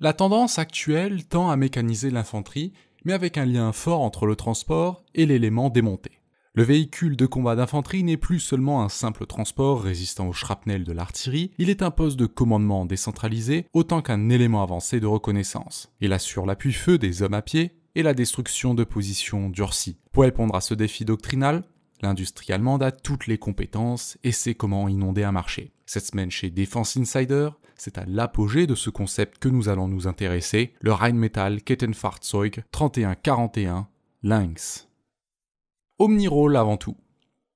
La tendance actuelle tend à mécaniser l'infanterie, mais avec un lien fort entre le transport et l'élément démonté. Le véhicule de combat d'infanterie n'est plus seulement un simple transport résistant au shrapnel de l'artillerie, il est un poste de commandement décentralisé autant qu'un élément avancé de reconnaissance. Il assure l'appui-feu des hommes à pied et la destruction de positions durcies. Pour répondre à ce défi doctrinal, l'industrie allemande a toutes les compétences et sait comment inonder un marché. Cette semaine chez Defense Insider, c'est à l'apogée de ce concept que nous allons nous intéresser, le Rheinmetall Kettenfahrzeug 3141 Lynx. Omnirole avant tout.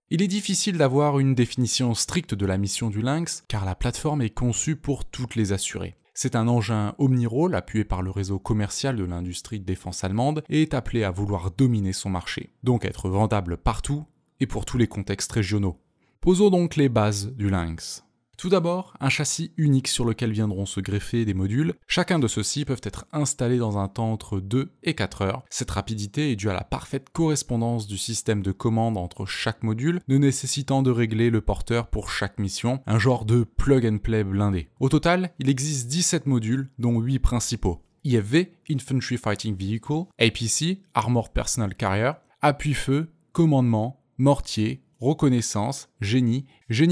Il est difficile d'avoir une définition stricte de la mission du Lynx car la plateforme est conçue pour toutes les assurer. C'est un engin omnirole appuyé par le réseau commercial de l'industrie de défense allemande et est appelé à vouloir dominer son marché, donc être vendable partout et pour tous les contextes régionaux. Posons donc les bases du Lynx. Tout d'abord, un châssis unique sur lequel viendront se greffer des modules. Chacun de ceux-ci peuvent être installés dans un temps entre 2 et 4 heures. Cette rapidité est due à la parfaite correspondance du système de commande entre chaque module, ne nécessitant de régler le porteur pour chaque mission, un genre de plug-and-play blindé. Au total, il existe 17 modules, dont 8 principaux. IFV, Infantry Fighting Vehicle, APC, Armored Personnel Carrier, appui-feu, commandement, mortier, reconnaissance, génie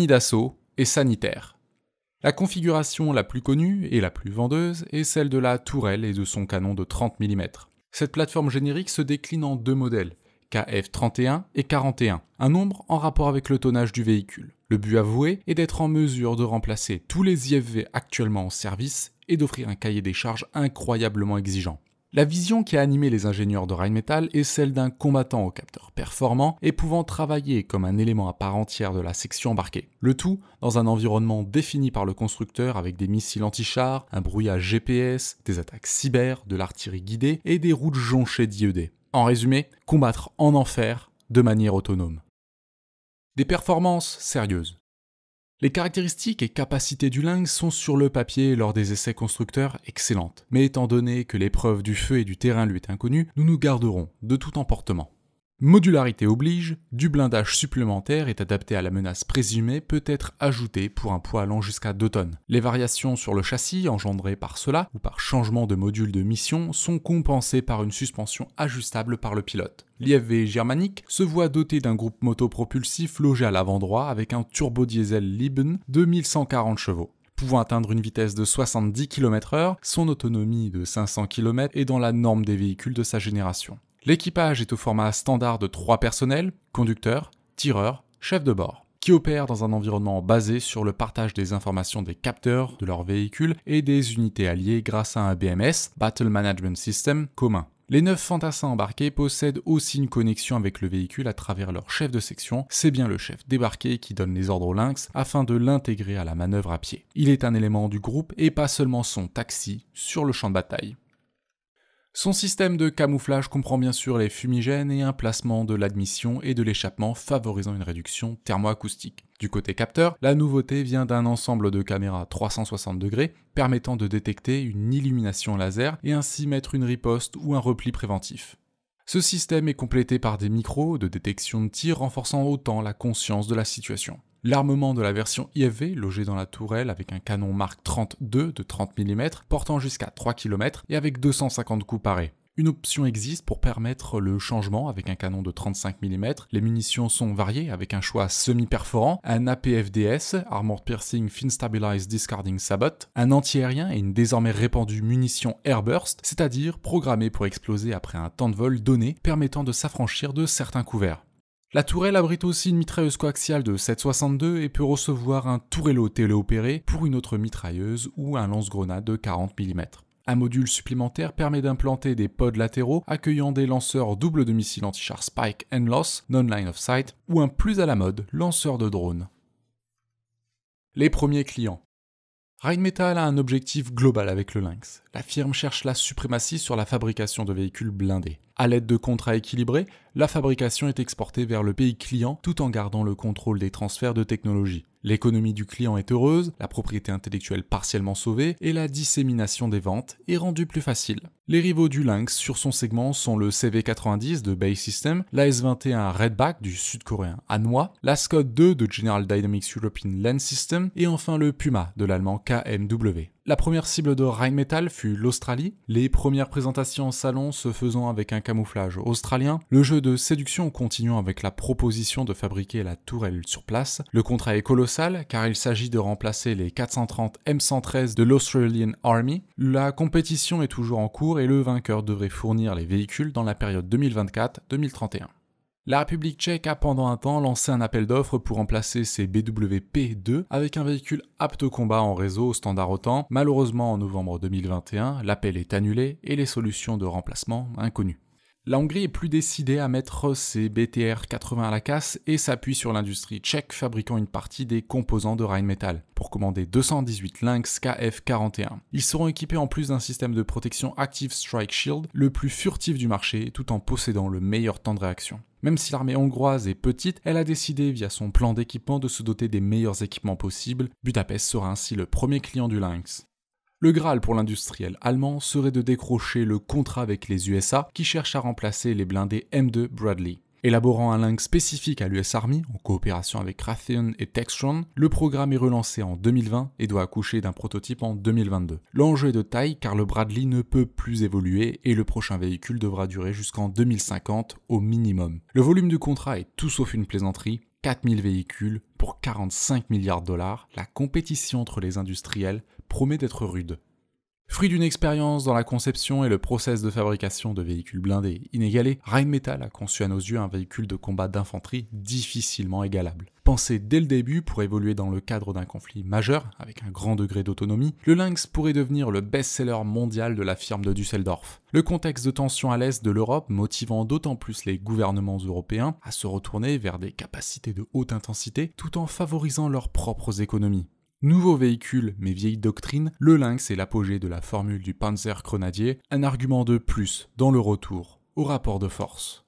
d'assaut, et sanitaire. La configuration la plus connue et la plus vendeuse est celle de la tourelle et de son canon de 30 mm. Cette plateforme générique se décline en deux modèles, KF-31 et 41, un nombre en rapport avec le tonnage du véhicule. Le but avoué est d'être en mesure de remplacer tous les IFV actuellement en service et d'offrir un cahier des charges incroyablement exigeant. La vision qui a animé les ingénieurs de Rheinmetall est celle d'un combattant au capteur performant et pouvant travailler comme un élément à part entière de la section embarquée. Le tout dans un environnement défini par le constructeur avec des missiles anti-chars, un brouillage GPS, des attaques cyber, de l'artillerie guidée et des routes jonchées d'IED. En résumé, combattre en enfer de manière autonome. Des performances sérieuses. Les caractéristiques et capacités du Lynx sont sur le papier lors des essais constructeurs excellentes, mais étant donné que l'épreuve du feu et du terrain lui est inconnue, nous nous garderons de tout emportement. Modularité oblige, du blindage supplémentaire est adapté à la menace présumée peut être ajouté pour un poids allant jusqu'à 2 tonnes. Les variations sur le châssis engendrées par cela ou par changement de module de mission sont compensées par une suspension ajustable par le pilote. L'IFV germanique se voit doté d'un groupe motopropulsif logé à l'avant droit avec un turbodiesel Lieben de 1140 chevaux. Pouvant atteindre une vitesse de 70 km/h, son autonomie de 500 km est dans la norme des véhicules de sa génération. L'équipage est au format standard de 3 personnels, conducteur, tireur, chef de bord, qui opèrent dans un environnement basé sur le partage des informations des capteurs de leurs véhicules et des unités alliées grâce à un BMS, Battle Management System, commun. Les 9 fantassins embarqués possèdent aussi une connexion avec le véhicule à travers leur chef de section, c'est bien le chef débarqué qui donne les ordres au Lynx afin de l'intégrer à la manœuvre à pied. Il est un élément du groupe et pas seulement son taxi sur le champ de bataille. Son système de camouflage comprend bien sûr les fumigènes et un placement de l'admission et de l'échappement favorisant une réduction thermoacoustique. Du côté capteur, la nouveauté vient d'un ensemble de caméras 360 degrés permettant de détecter une illumination laser et ainsi mettre une riposte ou un repli préventif. Ce système est complété par des micros de détection de tir renforçant autant la conscience de la situation. L'armement de la version IFV, logé dans la tourelle avec un canon Mark 32 de 30 mm, portant jusqu'à 3 km et avec 250 coups parés. Une option existe pour permettre le changement avec un canon de 35 mm. Les munitions sont variées avec un choix semi-perforant, un APFDS, Armored Piercing Fin Stabilized Discarding Sabot, un anti-aérien et une désormais répandue munition Airburst, c'est-à-dire programmée pour exploser après un temps de vol donné permettant de s'affranchir de certains couverts. La tourelle abrite aussi une mitrailleuse coaxiale de 7,62 et peut recevoir un tourello téléopéré pour une autre mitrailleuse ou un lance-grenade de 40 mm. Un module supplémentaire permet d'implanter des pods latéraux accueillant des lanceurs doubles de missiles anti-char Spike and Loss, non-line of sight, ou un plus à la mode lanceur de drones. Les premiers clients. Rheinmetall a un objectif global avec le Lynx. La firme cherche la suprématie sur la fabrication de véhicules blindés. À l'aide de contrats équilibrés, la fabrication est exportée vers le pays client tout en gardant le contrôle des transferts de technologie. L'économie du client est heureuse, la propriété intellectuelle partiellement sauvée et la dissémination des ventes est rendue plus facile. Les rivaux du Lynx sur son segment sont le CV90 de Bay System, la S21 Redback du sud-coréen Hanwha, la Scott 2 de General Dynamics European Land System et enfin le Puma de l'allemand KMW. La première cible de Rheinmetall fut l'Australie, les premières présentations en salon se faisant avec un camouflage australien, le jeu de séduction continuant avec la proposition de fabriquer la tourelle sur place. Le contrat est colossal car il s'agit de remplacer les 430 M113 de l'Australian Army. La compétition est toujours en cours et le vainqueur devrait fournir les véhicules dans la période 2024-2031. La République tchèque a pendant un temps lancé un appel d'offres pour remplacer ses BWP-2 avec un véhicule apte au combat en réseau au standard OTAN. Malheureusement, en novembre 2021, l'appel est annulé et les solutions de remplacement inconnues. La Hongrie est plus décidée à mettre ses BTR-80 à la casse et s'appuie sur l'industrie tchèque fabriquant une partie des composants de Rheinmetall pour commander 218 Lynx KF-41. Ils seront équipés en plus d'un système de protection Active Strike Shield, le plus furtif du marché tout en possédant le meilleur temps de réaction. Même si l'armée hongroise est petite, elle a décidé via son plan d'équipement de se doter des meilleurs équipements possibles. Budapest sera ainsi le premier client du Lynx. Le Graal pour l'industriel allemand serait de décrocher le contrat avec les USA qui cherchent à remplacer les blindés M2 Bradley. Élaborant un Lynx spécifique à l'US Army, en coopération avec Raytheon et Textron, le programme est relancé en 2020 et doit accoucher d'un prototype en 2022. L'enjeu est de taille car le Bradley ne peut plus évoluer et le prochain véhicule devra durer jusqu'en 2050 au minimum. Le volume du contrat est tout sauf une plaisanterie, 4000 véhicules pour 45 milliards de dollars, la compétition entre les industriels promet d'être rude. Fruit d'une expérience dans la conception et le process de fabrication de véhicules blindés inégalés, Rheinmetall a conçu à nos yeux un véhicule de combat d'infanterie difficilement égalable. Pensé dès le début pour évoluer dans le cadre d'un conflit majeur, avec un grand degré d'autonomie, le Lynx pourrait devenir le best-seller mondial de la firme de Düsseldorf. Le contexte de tension à l'est de l'Europe motivant d'autant plus les gouvernements européens à se retourner vers des capacités de haute intensité tout en favorisant leurs propres économies. Nouveau véhicule mais vieille doctrine, le Lynx est l'apogée de la formule du Panzer Grenadier, un argument de plus dans le retour au rapport de force.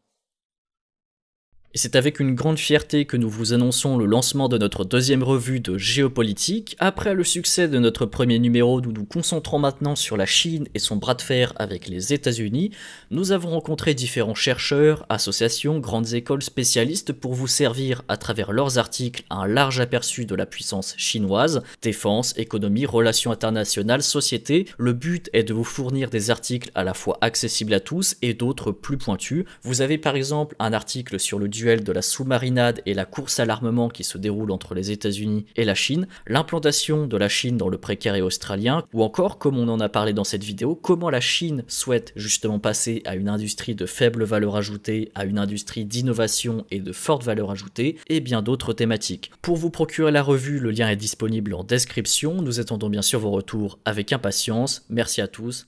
Et c'est avec une grande fierté que nous vous annonçons le lancement de notre deuxième revue de géopolitique. Après le succès de notre premier numéro, nous nous concentrons maintenant sur la Chine et son bras de fer avec les États-Unis. Nous avons rencontré différents chercheurs, associations, grandes écoles spécialistes pour vous servir à travers leurs articles un large aperçu de la puissance chinoise, défense, économie, relations internationales, société. Le but est de vous fournir des articles à la fois accessibles à tous et d'autres plus pointus. Vous avez par exemple un article sur le duel de la sous-marinade et la course à l'armement qui se déroule entre les États-Unis et la Chine, l'implantation de la Chine dans le précaré australien, ou encore, comme on en a parlé dans cette vidéo, comment la Chine souhaite justement passer à une industrie de faible valeur ajoutée à une industrie d'innovation et de forte valeur ajoutée, et bien d'autres thématiques. Pour vous procurer la revue, le lien est disponible en description. Nous attendons bien sûr vos retours avec impatience. Merci à tous